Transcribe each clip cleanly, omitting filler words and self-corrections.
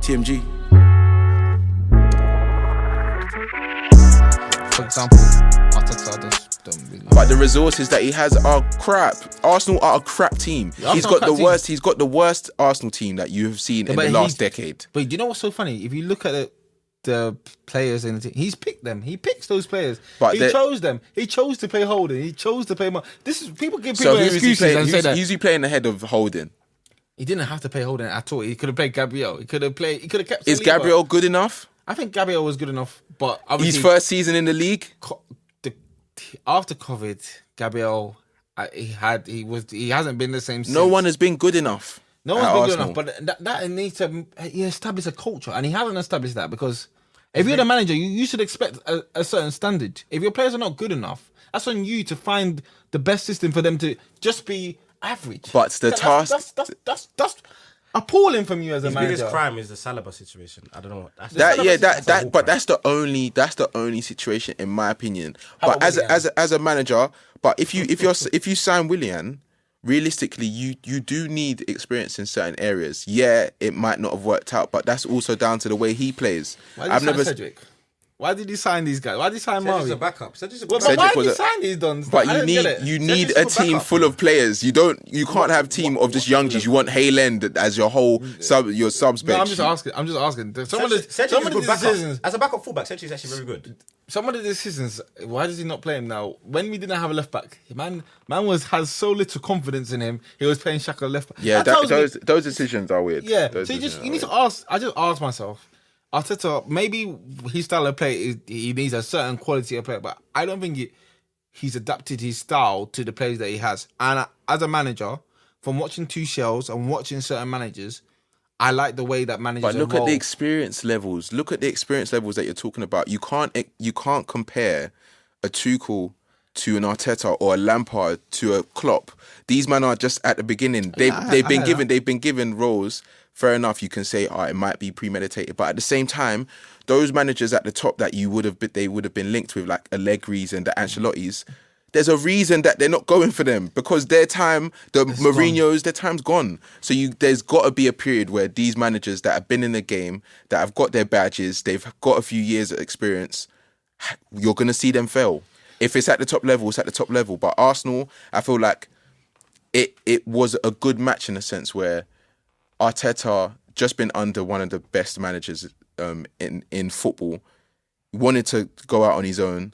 TMG. For example, Arteta just don't really. But the resources that he has are crap. Arsenal are a crap team. He's got the worst Arsenal team that you have seen in the last decade. But you know what's so funny? If you look at the players in the team, he's picked them. He picks those players. But he chose them. He chose to play Holding. He chose to play. This is people give people excuses and say that. Who's he playing ahead of Holding? He didn't have to play Holding at all. He could have played Gabriel. He could have kept. Is Gabriel good enough? I think Gabriel was good enough, but his first season in the league. After COVID, Gabriel, he hasn't been the same. No one has been good enough. No one's been good enough, but that needs to establish a culture, and he hasn't established that because if you're the manager, you should expect a certain standard. If your players are not good enough, that's on you to find the best system for them to just be average. But the task that's appalling from you as a manager. His biggest crime is the Saliba situation. I don't know. But that's the only situation in my opinion. But as a manager, but if you sign Willian, realistically you do need experience in certain areas. Yeah, it might not have worked out, but that's also down to the way he plays. Cedric? Why did he sign these guys? Why did he sign Mari? Cedric's a backup. Why did he sign these dons? But you need a team full of players. You can't have a team of just young G's. You want Hayland as your whole subs bench. No, I'm just asking. Some of the decisions as a backup fullback, Cedric's actually very good. Some of the decisions. Why does he not play him now? When we didn't have a left back, man has so little confidence in him. He was playing Xhaka left back. Yeah, those decisions are weird. Yeah, so you need to ask. I just ask myself. Arteta, maybe his style of play he needs a certain quality of play, but I don't think he's adapted his style to the players that he has. And as a manager, from watching Tuchel's and watching certain managers, I like the way that managers. But look at the experience levels. Look at the experience levels that you're talking about. You can't compare a Tuchel to an Arteta or a Lampard to a Klopp. These men are just at the beginning. They've been given roles. Fair enough, you can say, it might be premeditated, but at the same time, those managers at the top that they would have been linked with, like Allegri's and the Ancelotti's, there's a reason that they're not going for them because their time, Mourinho's, their time's gone. So there's got to be a period where these managers that have been in the game, that have got their badges, they've got a few years of experience, you're going to see them fail. If it's at the top level, it's at the top level. But Arsenal, I feel like it was a good match in a sense where Arteta, just been under one of the best managers in football, wanted to go out on his own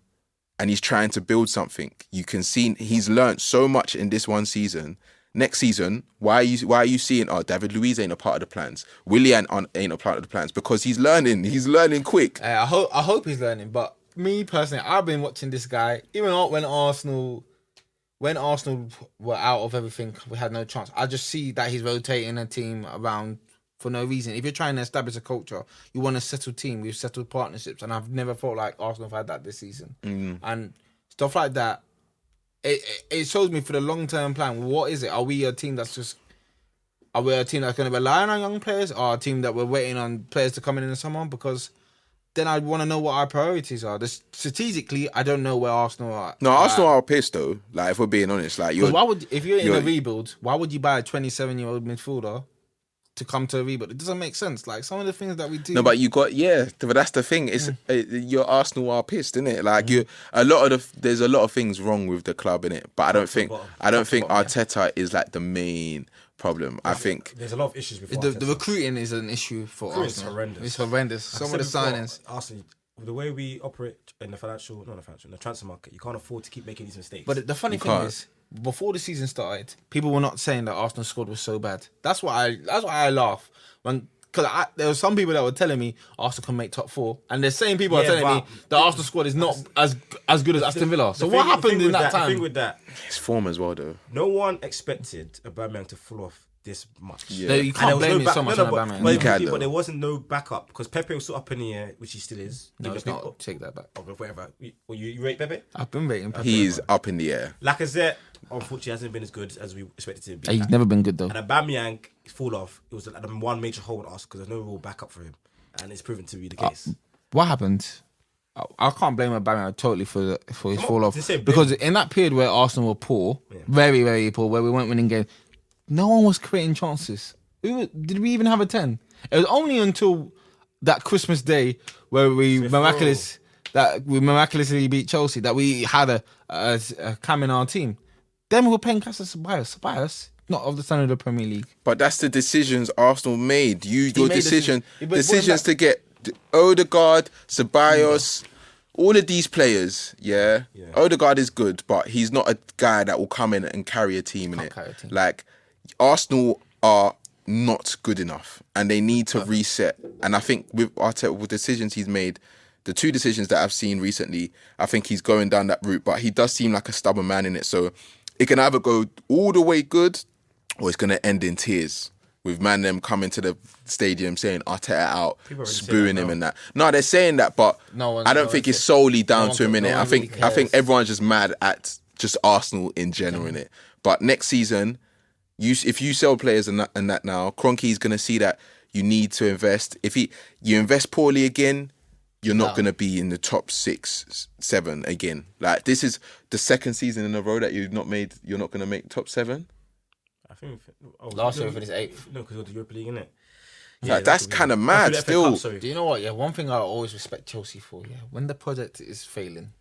and he's trying to build something. You can see he's learnt so much in this one season. Next season, why are you seeing David Luiz ain't a part of the plans? Willian ain't a part of the plans? Because he's learning quick. I hope he's learning, but me personally, I've been watching this guy, even when Arsenal were out of everything, we had no chance. I just see that he's rotating a team around for no reason. If you're trying to establish a culture, you want a settled team with settled partnerships, and I've never felt like Arsenal have had that this season. And stuff like that, it shows me for the long-term plan, what is it? Are we a team that's going to rely on our young players, or a team that we're waiting on players to come in the summer? Because then I'd want to know what our priorities are. Strategically, I don't know where Arsenal are. No, Arsenal are pissed though. Like, if we're being honest, like, if you're in a rebuild, why would you buy a 27-year-old midfielder to come to a rebuild? It doesn't make sense. Like, some of the things that we do. No, but but that's the thing. It's your Arsenal are pissed, isn't it? Like, there's a lot of things wrong with the club, innit? But I don't think Arteta is like the main problem. I think there's a lot of issues before the recruiting is an issue for Arsenal. It's horrendous. Some of the signings. Arsenal, the way we operate in the transfer market, you can't afford to keep making these mistakes. But the funny thing is, before the season started, people were not saying that Arsenal's squad was so bad. That's why I laugh because there were some people that were telling me Arsenal can make top 4, and the same people are telling me the Arsenal squad is not as good as Aston Villa. So what happened in that time? The thing with that, it's form as well, though. No one expected Aubameyang to fall off this much. Yeah. No, you can't blame it so much on Aubameyang. But there wasn't no backup because Pepe was still up in the air, which he still is. No, it's not. Take that back. Whatever. You rate Pepe? I've been rating Pepe. He's up in the air. Lacazette, unfortunately, hasn't been as good as we expected him to be. He's never been good though. And Aubameyang fall off. It was like the one major hole in us because there's no real backup for him, and it's proven to be the case. What happened? I can't blame Aubameyang totally for his fall off because in that period where Arsenal were poor, very very poor, where we weren't winning games, no one was creating chances. Did we even have a 10? It was only until that Christmas day where we miraculously beat Chelsea that we had a Cam in our team. Then we were paying Casa Ceballos, not of the standard of the Premier League. But that's the decisions Arsenal made. Your decisions to get Odegaard, Ceballos, all of these players. Yeah, Odegaard is good, but he's not a guy that will come in and carry a team in it. Like Arsenal are not good enough, and they need to reset. And I think with Arteta, with decisions he's made, the two decisions that I've seen recently, I think he's going down that route. But he does seem like a stubborn man in it, so it can either go all the way good, or it's going to end in tears. With them coming to the stadium saying Arteta out, spooing him and that. No, they're saying that, but I don't think it's solely down to him in it. I think everyone's just mad at just Arsenal in general in it. But next season, if you sell players and that now, Kroenke's going to see that you need to invest. If you invest poorly again, you're not going to be in the top 6, 7 again. Like, this is the second season in a row that you're not going to make top 7. I think last year we finished 8th. No, because of the Europa League, innit? Yeah, like, that's kind of mad still. Do you know what? Yeah, one thing I always respect Chelsea for, when the project is failing,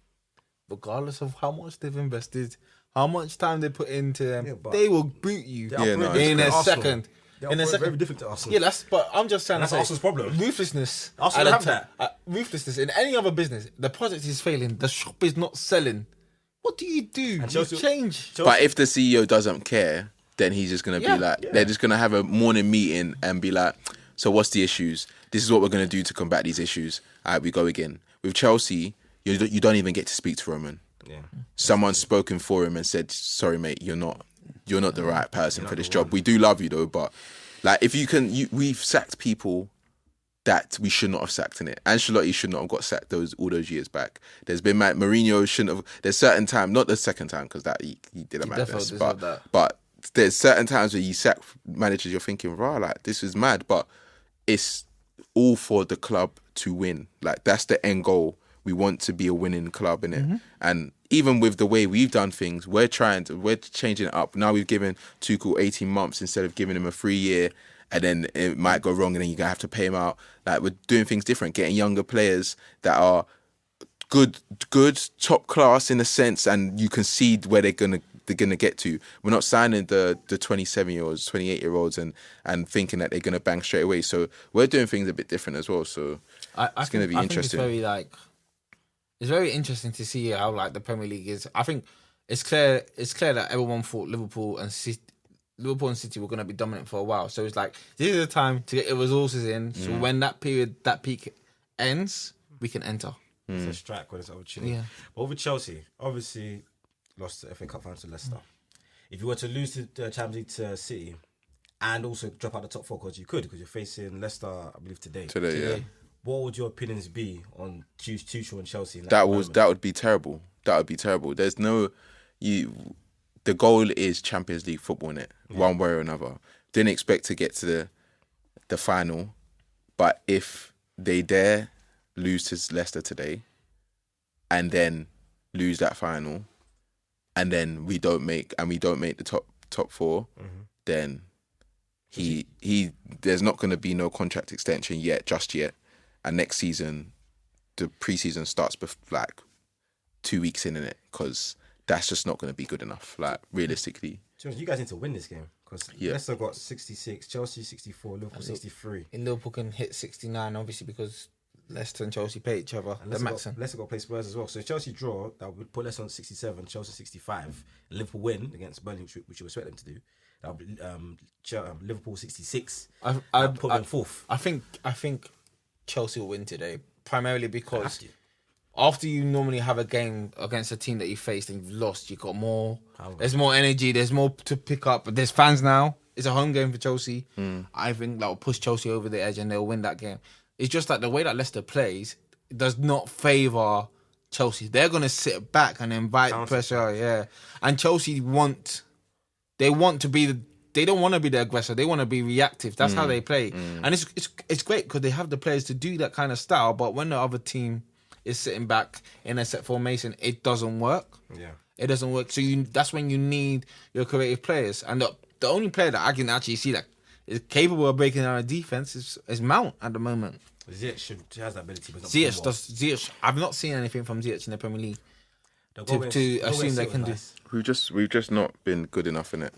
regardless of how much they've invested, how much time they put into them, they will boot you in a second. Very different to Arsenal. Yeah, but I'm just saying that's Arsenal's problem. Ruthlessness. Arsenal have that. Ruthlessness in any other business. The project is failing. The shop is not selling. What do? You change. But if the CEO doesn't care, then he's just going to be like, they're just going to have a morning meeting and be like, so what's the issues? This is what we're going to do to combat these issues. All right, we go again. With Chelsea, you don't even get to speak to Roman. Yeah. Someone's spoken for him and said, sorry, mate, you're not the right person for this job. We do love you though, but like, if you can, we've sacked people that we should not have sacked in it. Ancelotti should not have got sacked all those years back. There's been Mourinho shouldn't have. There's certain time, not the second time because that he did a madness, but there's certain times where you sack managers, you're thinking, like, this is mad, but it's all for the club to win. Like, that's the end goal. We want to be a winning club in it. Mm-hmm. And even with the way we've done things, we're changing it up. Now we've given Tuchel 18 months instead of giving him a 3-year, and then it might go wrong and then you're going to have to pay him out. Like, we're doing things different, getting younger players that are good, top class in a sense, and you can see where they're gonna get to. We're not signing the 27-year-olds, 28-year-olds and thinking that they're gonna bang straight away. So we're doing things a bit different as well. So it's gonna be interesting. It's very interesting to see how the Premier League is. I think it's clear that everyone thought Liverpool and City were gonna be dominant for a while. So it's like, this is the time to get the resources in. So when that peak ends, we can enter. It's a strike when it's opportunity. Yeah. But over Chelsea, obviously lost the FA Cup final to Leicester. If you were to lose the Champions League to City and also drop out the top 4, because you're facing Leicester, I believe, today. Yeah. What would your opinions be on Tuchel and Chelsea? That would be terrible. That would be terrible. There's no the goal is Champions League football in it, one way or another. Didn't expect to get to the final, but if they dare lose to Leicester today and then lose that final and then we don't make the top 4, then he there's not going to be no contract extension just yet. And next season, the preseason starts 2 weeks in it, because that's just not going to be good enough. Like, realistically, you guys need to win this game, because Leicester got 66, Chelsea 64, Liverpool 63. And Liverpool can hit 69, obviously, because Leicester and Chelsea play each other. Leicester got to play Spurs as well. So Chelsea draw, that would put Leicester on 67, Chelsea 65. And Liverpool win against Burnley, which you expect them to do. That would be Liverpool 66. I put them fourth. I think Chelsea will win today, primarily because after you normally have a game against a team that you faced and you've lost, you've got more. There's more energy. There's more to pick up. But there's fans now. It's a home game for Chelsea. I think that will push Chelsea over the edge and they'll win that game. It's just like the way that Leicester plays does not favour Chelsea. They're going to sit back and invite pressure, And Chelsea they want to be they don't want to be the aggressor. They want to be reactive. That's how they play. And it's great because they have the players to do that kind of style. But when the other team is sitting back in a set formation, it doesn't work. Yeah, it doesn't work. So that's when you need your creative players. And the only player that I can actually see that is capable of breaking down a defense is Mount at the moment. Ziyech has that ability. But Ziyech, I've not seen anything from Ziyech in the Premier League to assume they can do. We've just not been good enough in it.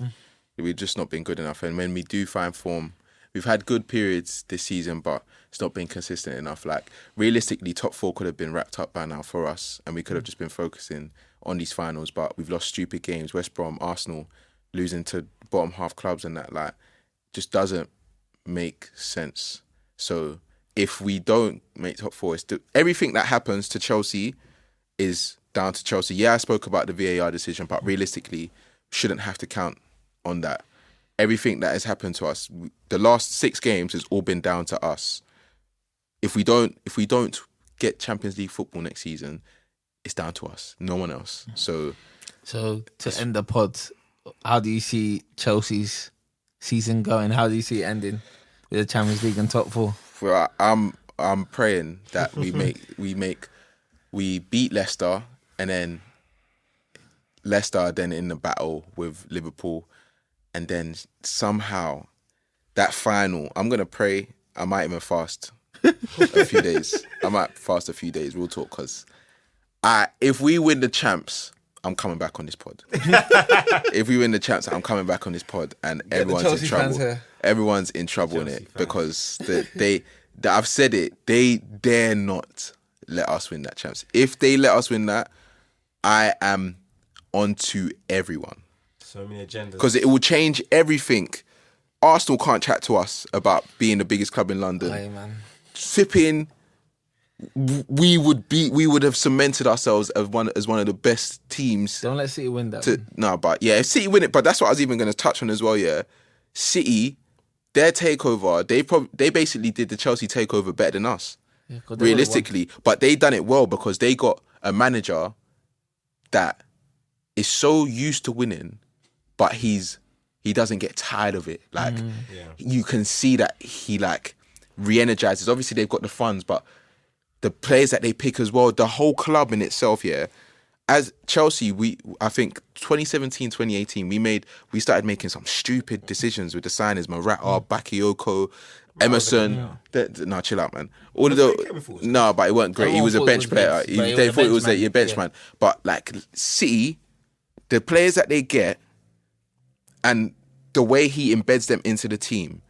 We've just not been good enough, and when we do find form, we've had good periods this season, but it's not been consistent enough. Like realistically, top 4 could have been wrapped up by now for us, and we could have just been focusing on these finals. But we've lost stupid games. West Brom, Arsenal, losing to bottom half clubs, and that like just doesn't make sense. So if we don't make top 4, everything that happens to Chelsea is down to Chelsea. Yeah, I spoke about the VAR decision, but realistically, shouldn't have to count on that. Everything that has happened to us, the last 6 games has all been down to us. If we don't get Champions League football next season, it's down to us, no one else. So to end the pod, how do you see Chelsea's season going? How do you see it ending with the Champions League and top 4? Well, I'm praying that we beat Leicester, and then Leicester then in the battle with Liverpool, and then somehow that final, I'm gonna pray. I might even fast a few days. We'll talk, because if we win the champs, I'm coming back on this pod. If we win the champs, I'm coming back on this pod, and everyone's in trouble. Everyone's in trouble in it because I've said it. They dare not let us win that champs. If they let us win that, I am onto everyone. So many agendas. Because it will change everything. Arsenal can't chat to us about being the biggest club in London. Aye, man. Sipping, we would have cemented ourselves as one of the best teams. Don't let City win that. No, but yeah, if City win it, but that's what I was even going to touch on as well. Yeah, City, their takeover, they basically did the Chelsea takeover better than us, realistically. But they done it well because they got a manager that is so used to winning, but he doesn't get tired of it. Like you can see that he like re-energizes. Obviously, they've got the funds, but the players that they pick as well, the whole club in itself, yeah. As Chelsea, I think 2017, 2018, we started making some stupid decisions with the signings, Morata, Bakayoko, Emerson. No, chill out, man. All of the no, but it weren't great. He was a bench player. They thought it was a bench man. But like City, the players that they get and the way he embeds them into the team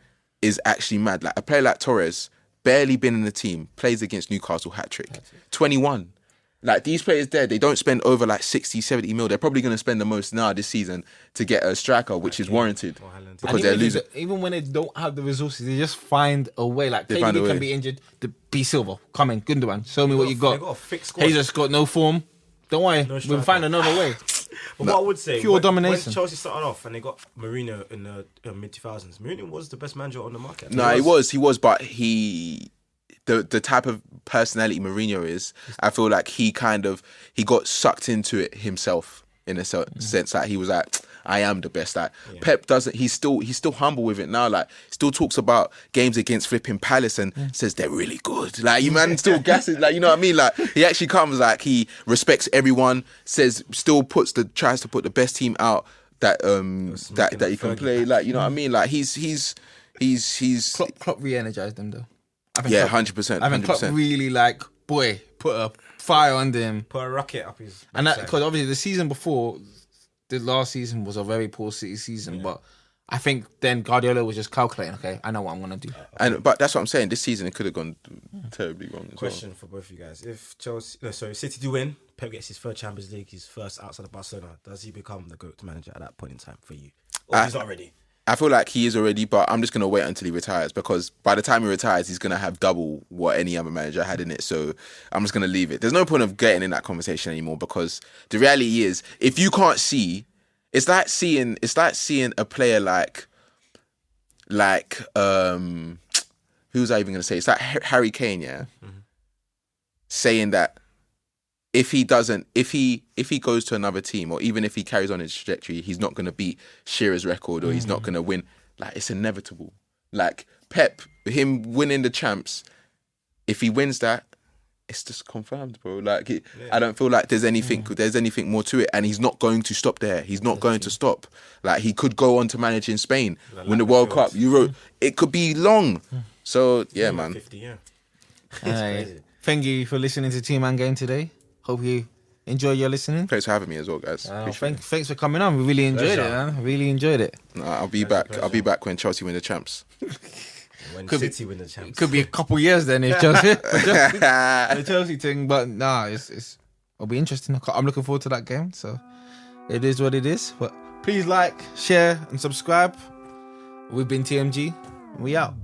is actually mad. Like a player like Torres, barely been in the team, plays against Newcastle, hat-trick. 21. Like these players there, they don't spend over like 60, 70 mil. They're probably going to spend the most now this season to get a striker, which is warranted because they're losing. Even when they don't have the resources, they just find a way. Like KDB can be injured. Be Silva, come in, Gundogan, show me what you got. Jesus got no form. Don't worry, we'll find another way. But what I would say, pure domination. When Chelsea started off and they got Mourinho in the mid-2000s, Mourinho was the best manager on the market. No, he was, but the type of personality Mourinho is, I feel like he got sucked into it himself in a sense that he was like, I am the best. Like Pep doesn't. He's still humble with it now. Like still talks about games against flipping Palace and says they're really good. Like you man still gasses. Like you know what I mean. Like he actually comes like he respects everyone. Still tries to put the best team out that he can play. Like you know what I mean. Like he's Klopp re-energized them though. 100%. I think Klopp really put a fire under him, put a rocket up his. And that because obviously the season before. The last season was a very poor City season, but I think then Guardiola was just calculating, okay, I know what I'm going to do. But that's what I'm saying. This season, it could have gone terribly wrong as Question for both of you guys. If City do win, Pep gets his third Champions League, his first outside of Barcelona, does he become the GOAT manager at that point in time for you? Or he's not ready? I feel like he is already, but I'm just going to wait until he retires because by the time he retires, he's going to have double what any other manager had in it. So I'm just going to leave it. There's no point of getting in that conversation anymore because the reality is, if you can't see, it's like seeing a player like who's I even going to say? It's like Harry Kane, yeah, saying that if he goes to another team or even if he carries on his trajectory, he's not going to beat Shearer's record or he's not going to win. Like it's inevitable. Like Pep, him winning the champs, if he wins that, it's just confirmed, bro. Like, I don't feel like there's anything more to it, and he's not going to stop there. He's not going to stop. Like, he could go on to manage in Spain, win the World Cup, Euro. It could be long. So yeah, man. 50, yeah. Thank you for listening to Two Man Game today. Hope you enjoy your listening. Thanks for having me as well, guys. Thanks for coming on. We really enjoyed it, man. Really enjoyed it. I'll be back. Pleasure. I'll be back when Chelsea win the champs. When City win the champs. Could be a couple years then if Chelsea the Chelsea thing, but it'll be interesting. I'm looking forward to that game. So it is what it is. But please like, share, and subscribe. We've been TMG. We out.